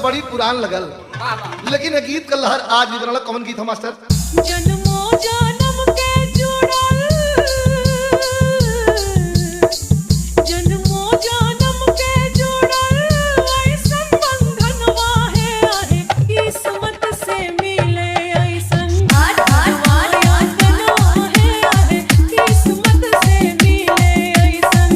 बड़ी पुरान लगल, लेकिन ये गीत का लहर आज भी बनल। कौन गीत है मास्टर? जन्मों जन्म के जुड़ल, जन्मों जन्म के जुड़ल ऐसन बंधनवा है आहे, किस्मत से मिले ऐसन घरवा यातनवा है आहे, किस्मत से मिले ऐसन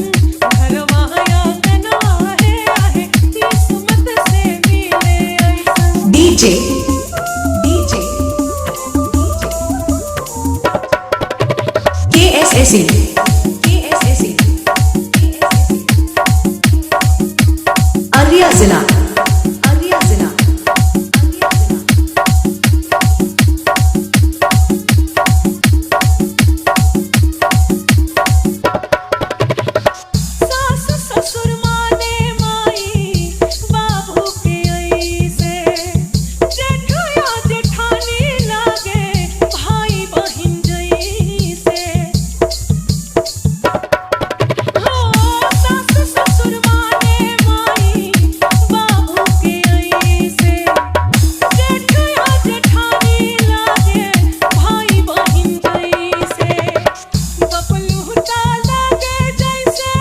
घरवा यातनवा है आहे, किस्मत से मिले ऐसन। डीजे KSSE अररिया जिला सास ससुर माने माई बाबू के ऐसे, जेठया जेठानी लागे भाई बहिन जैसे। हो सास ससुर माने माई बाबू के ऐसे, जेठया जेठानी लागे भाई बहिन जैसे। बबलू ता लागे जैसे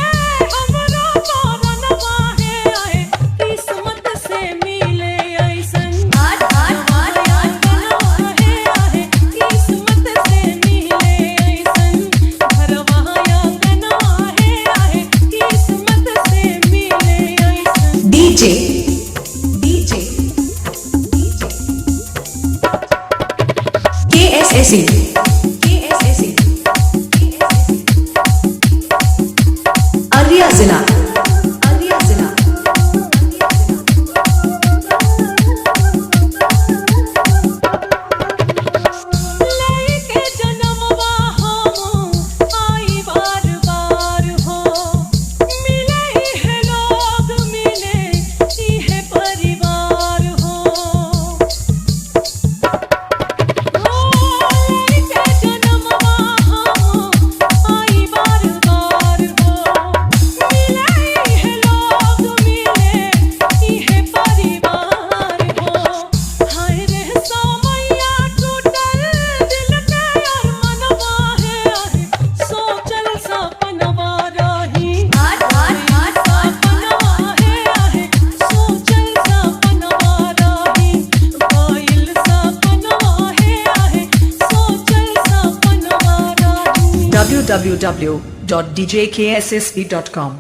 हमरो परनवा है आहे, किस्मत से मिले ऐसन घरवा यातनवा है आहे, किस्मत से मिले ऐसन घरवा यातनवा है आहे, किस्मत से मिले ऐसन। डीजे KSSE अररिया जिला लेके जन्मवा हम आई बार बार हो, मिले है लोग मिले इहे परिवार हो। लेके जन्मवा हम आई बार बार हो, मिले है लोग मिले इहे परिवार हो। हाय रे समैया टूटल दिल के अरमनवा है आहे, सोचल सपनवा रही सपनवा है आहे, सोचल सपनवा रही कोइल सपनवा है आहे, सोचल सपनवा रही। www.djksse.com